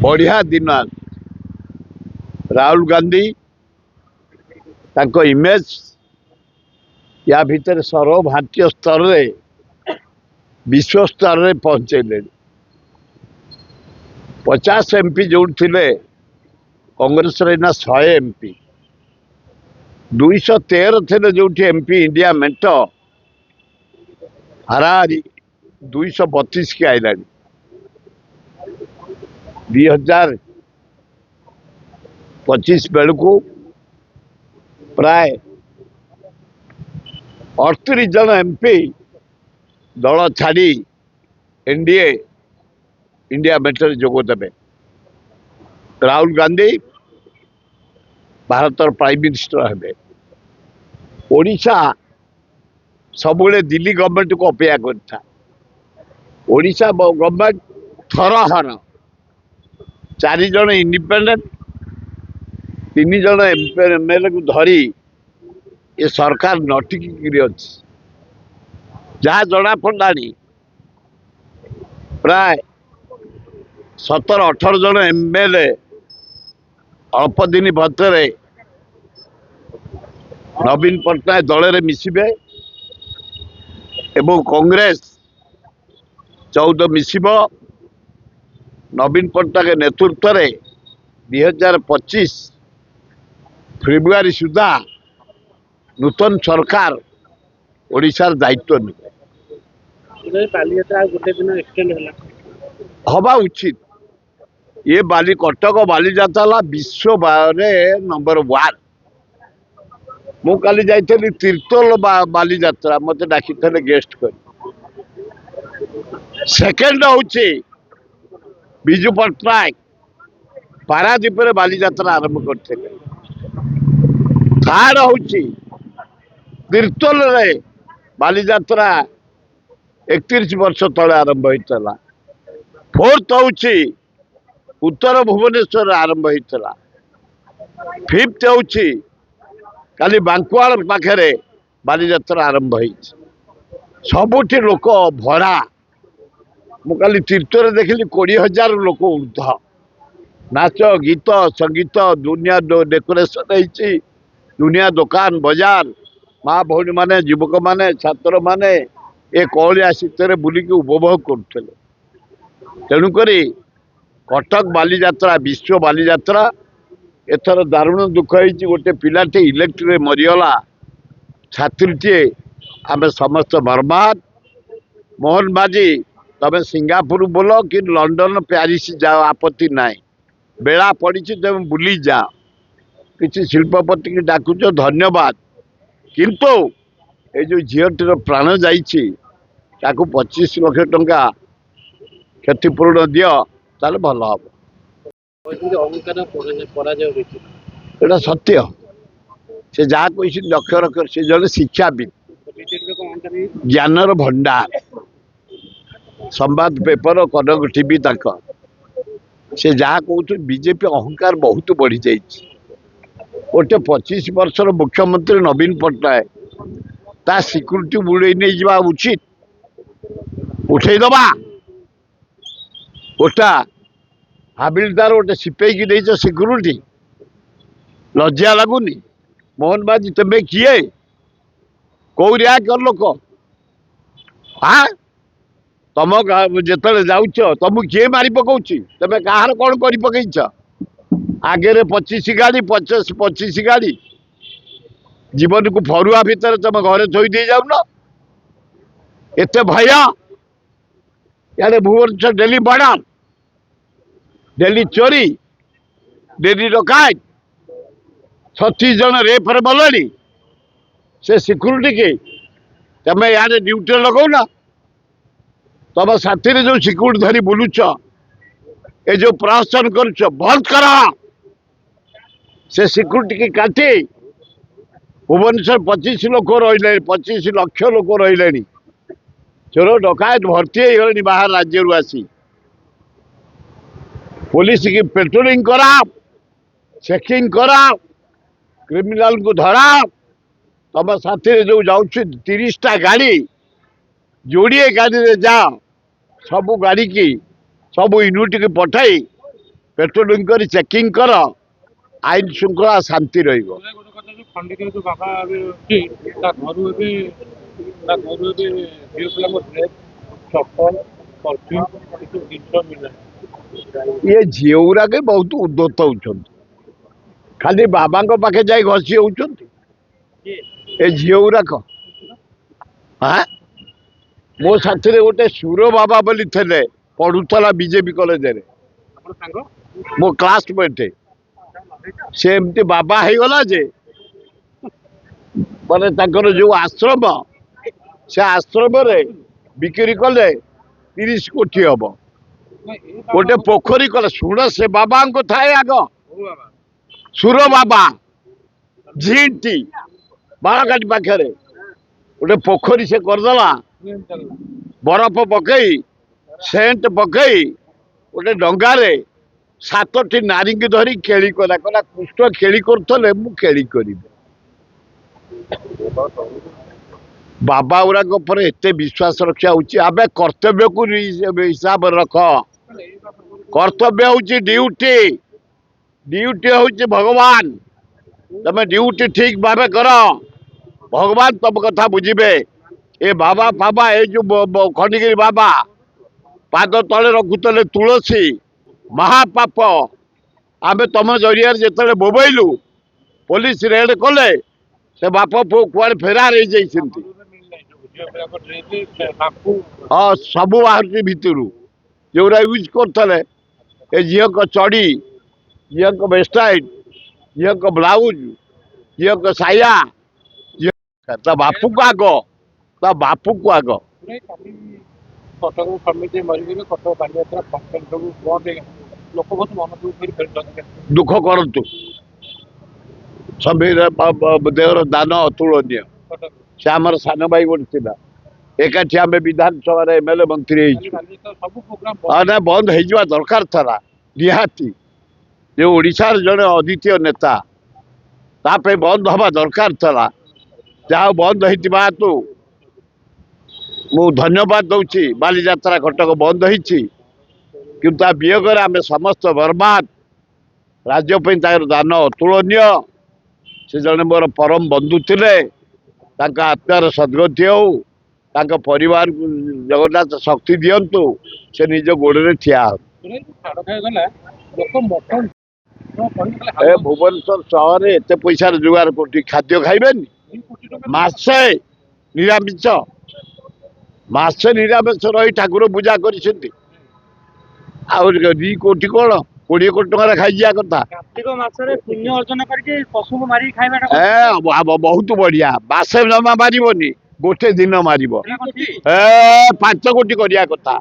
बढ़िया दिन राहुल गांधी ताको इमेज या भितर सर्व भारतीय स्तर रे विश्व स्तर रे पहुंचेले 50 एमपी जो थे कांग्रेस रे ना 100 एमपी 213 थे जो एमपी इंडिया मेंट हाराहारी 232 की आईला 2025 बेलू प्राय 38 जन एमपी दल छाड़ी एनडीए इंडिया मेटर जोगदेवे राहुल गांधी भारत प्राइम मिनिस्टर हे ओडिशा सबुले दिल्ली गवर्नमेंट को अपेक्षा करता ओडिशा गवर्नमेंट थरहर 4 जन इंडिपेंडेंट 3 जन एमएलए को धरी ये सरकार नटिकी अच्छी जहाँ जना पड़ानी प्राय 17-18 जन एमएलए अल्प दिन भर नवीन पट्टनायक दल में मिसबे एवं कांग्रेस 14 मिसब नवीन पट्टनायक नेतृत्व में 2025 फेब्रुआरी सुधा नूतन सरकार ओडिशार दायित्व हवा उचित ये बाली कटक बालीजात्रा विश्व नंबर 1 मु काली जाइली तीर्तोल बालीजात्रा मत डाकी गेस्ट कर सेकेंड होची बिजू पट्टनायक पारादीप बालीजात्रा आरंभ करते थर्ड होची तीर्तोल रे बालीजात्रा 31 वर्ष तले आरंभ होता फोर्थ होची उत्तर भुवनेश्वर आरंभ होता फिफ्थ होची काली बांकुआल पाखे बालीजात्रा आरंभ हो सबुठी लोक भरा मु काली तीर्थरे देखिली 20,000 लोक ऊर्ध नाच गीत संगीत दुनिया डेकोरेशन होती दुनिया दुकान बाजार माँ भौणी माने युवक माने छात्र माने ए कलिया शीतर बुलिकी उपभोग करते तेणुक कटक बालीजात्रा विश्व बालीजात्रा एथर दारुण दुख होती गोटे पिलाटे इलेक्ट्री मरीगला छात्रीटे आम समस्त बर्बाद मोहन बाजी तमें सिंगापुर बोल कि लंडन प्यारिस जाओ आपत्ति ना बेला पड़ी तुम बुली जाओ किसी शिल्पपति की डाकुच धन्यवाद किंतु ये जो झीटर प्राण जाइए 25 लाख टंका क्षतिपूर्ण दियो ताले भल हम एटा सत्य से जहाँ कोई लक्ष्य रख से जड़े शिक्षाविद ज्ञानर भंडार संवाद पेपर कनक टीवी तक से जहाँ कहते बीजेपी अहंकार बहुत बढ़ी जाइए गोटे 25 वर्षर मुख्यमंत्री नवीन पट्टनायक ता सिक्यूरीटी बुड़े नहीं जा उचित उठेदबा गोटा हाबिलदार गोटे सिपाही की नहीं सिक्यूरीटी लज्जा लगुनि मोहन बाजी तुम्हें किए कौ कर लोक हाँ तुम जिते जाऊच तुमको किए मारी पकाउच तुम्हें कहार कौन कर पकईच आगे 25 गाड़ी 25 गाड़ी जीवन को फरुआ भितर तुम घरे थोई दे जाऊन एत भय इे भुवनेश्वर डेली बड़ा डेली चोरी डेली डकायत 36 जन रेफर बोल से सिक्यूरीटी के तमें यार ड्यूटी लगौना तुम साथी जो सिक्यूरीटी धरी बुलुच ए जो प्रहसन करुच बंद कर से सिक्यूरीटी की काटी भुवनेश्वर 25 लोक रही 25 लाख लोक रही चोर डकायत भर्ती हो बाहर राज्य आसी पुलिस की पेट्रोलिंग करा चेकिंग करा क्रिमिनाल को धरा तुम साथी जो जाऊँ 30टा गाड़ी जोड़िए गाड़ी रे जा सबू गाड़ी की सबू यूनिट की पठाई पेट्रोलिंग कर चेकिंग कर आईन श्रृंखला शांति रहिबो। ये झीउरा के बहुत उद्दत होउछन खाली बाबा पाखे जाई घसी होउछन ए झीउरा को हाँ मो साथी गोटे सुर बाबा बोली थे पढ़ुला बीजेपी कॉलेज रे मो क्लासमेट से एमती बाबा हो गला जे माने ताकर जो आश्रम से आश्रम रे बिक्री कले 30 कोटी हम गोटे पोखरी कले शुण से बाबा को थाए आग सुर बाबा झीटी बाड़ाघाटी पाखे गोटे पोखरी से करदेला बरफ पकई सेंट पकई गोटे डंगारे 7टी नारी की धरी खेली कला कहला कृष्ण खेली करथले मु खेली करी बाबा गुराक पर एते विश्वास रखा होची आबे कर्तव्य को हिसाब रख कर्तव्य होची ड्यूटी ड्यूटी होची भगवान तमे ड्यूटी ठीक भावे कर भगवान तुम कथा बुझिबे ए बाबा बाबा ए जो खंडगिरी बाबा पाद तले रखुतले तुलसी महापाप आमे तुम जरिया जिते बोबैलु पुलिस रेड कले से बाप पु कुआड़े फेरार हो जाइछन्ति हाँ सबू बाहर भितर जोरा यूज करते ए झील को चढ़ी झील को वेस्टाइट झील को ब्लाउज झील को साया ता बापू को आग ता बापू को आग दुख करतु समीर देवर दान अतुलनीय से आमर सान भाई गोटे एकाठी आम विधानसभा एमएलए मंत्री ना बंद हो दरकार था निहाती जो ओडिशार जड़े अद्वितीय नेता तापे बंद हवा दरकार था जहाँ बंद होता तू मु धन्यवाद दूची बालीजात्रा कटक बंद होती किंतु वियोगर आम समस्त बर्बाद राज्य दान अतुलनीय से जड़े मोर परम बंधु थे आत्मार सद्गति हो परिवार जगन्नाथ शक्ति दिंतु से निज गोड़े ठिया ए भुवनेश्वर सहर एत पैसा रोजगार कर खाद्य खाइबे मासे निरामिष मासे निरामिष रही ठाकुर पूजा कर 2 कोटी कौन 20 कोटी टकर खाई जा कथा कार्तिक मासरे पुण्य अर्जन करके पशु को मारी खाइबा बहुत बढ़िया बासे जमा मारिबनी गोटे दिन मारिब 5 कोटी करिया कथा।